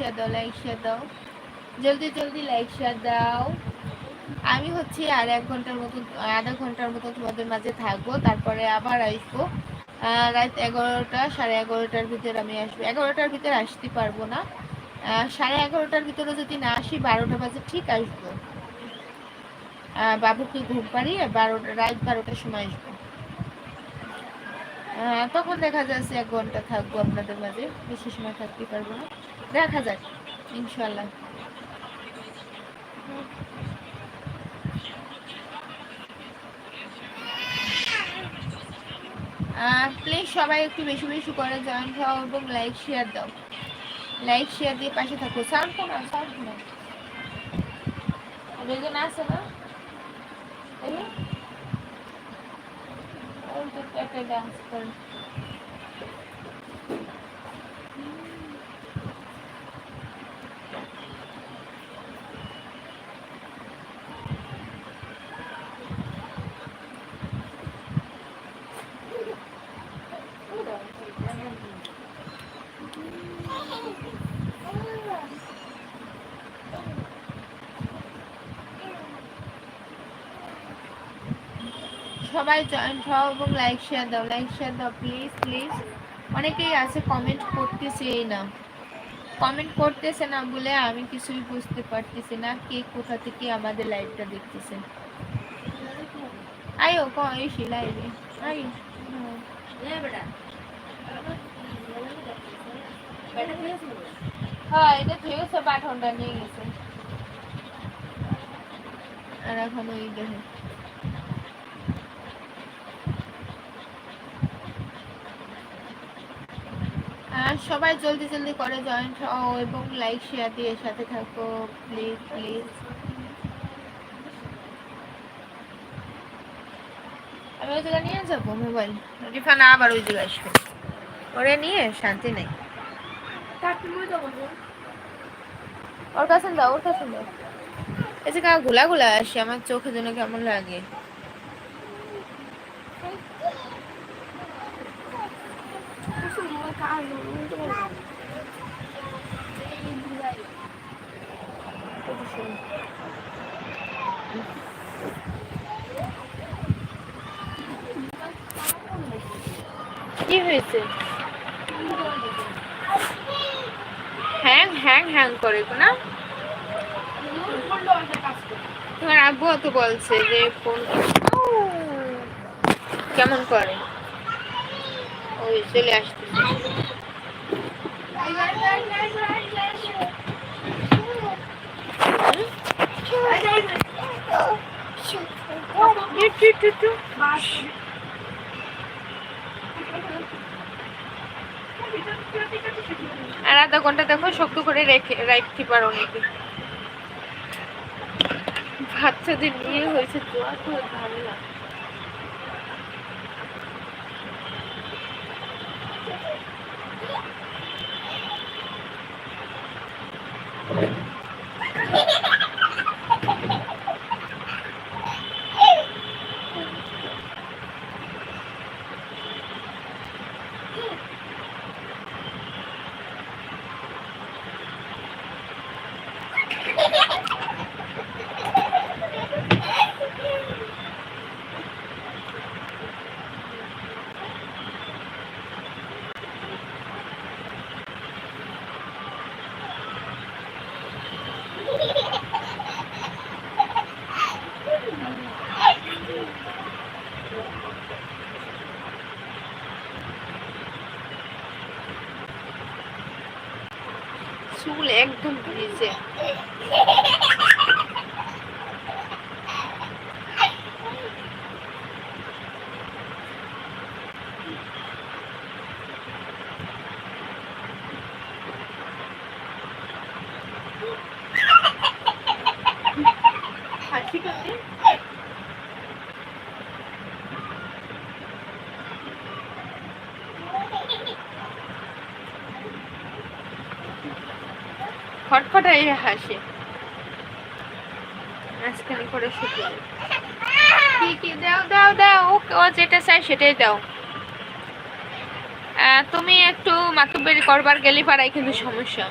Share দাও, like share দাও, জলদি জলদি লাইক শেয়ার দাও। আমি হচ্ছে আর 1 ঘন্টার মতো, আধা ঘন্টার মতো তোমাদের মাঝে থাকবো, তারপরে আবার আসবো। রাত 11টা 11:30টার ভিতরে আমি আসবো। 11টার ভিতরে আসতে পারবো না, 11:30টার ভিতরে যদি না আসি 12টা বাজে ঠিক আসবো। বাবুকে ঘুম পাড়িয়ে রাত 12টার সময় আসবো। তখন দেখা যাচ্ছে 1 ঘন্টা থাকবো আপনাদের মাঝে, বেশি সময় থাকতে পারবো না, দেখা যাক ইনশাল্লাহ। প্লিজ সবাই একটু বেশি বেশি করে জয়েন হও এবং লাইক শেয়ার দাও, লাইক শেয়ার দিয়ে পাশে থাকো। সাউন্ড শোনা, সাউন্ড শোনা, বেজন আছে না, একটা ডান্স করে। সবাই জয়েন্ট হও এবং লাইক শেয়ার দাও, লাইক শেয়ার দাও প্লিজ প্লিজ। অনেকেই আছে কমেন্ট করতেছেই না, কমেন্ট করতেছে না বলে আমি কিছুই বুঝতে পারতেছি না কে কোথা থেকে আমাদের লাইভটা দেখতেছে। আইও এসি লাইভে আইও। হ্যাঁ এটা ঠিক আছে, 8 ঘন্টা নিয়ে গেছে আর এখন ওই দেখে। সবাই জলদি জলদি করে জয়েন্ট হও এবং লাইক শেয়ার দিয়ে সাথে থাকো প্লিজ প্লিজ। আমি ওই জায়গায় নিয়ে যাবো মোবাইল, রিফানা আবার ওই জায়গায় আসবে, ওরে নিয়ে শান্তি নেই। ওর কাছে দাও, ওর কাছে দাও। এই যে ঘোলা ঘোলা আসে, আমার চোখে যেন কেমন লাগে। কি হয়েছে? হ্যাং হ্যাং হ্যাং করে না? তোমার আব্বু তো বলছে যে ফোন কেমন করে, ওই চলে আসতেছে। আর আধা ঘন্টা দেখো শক্ত করে রাখতে পারো নাকি। বাচ্চাদের নিয়ে হয়েছে তো ভালো লাগে। চুল একদম ভিজে। খটখটাই হাসে আজকাল করে শুধু। কি দাও দাও দাও, ও যেটা চাই সেটাই দাও। তুমি একটু মাতুব্বরি করবার গেলে পারাই কিন্তু সমস্যা।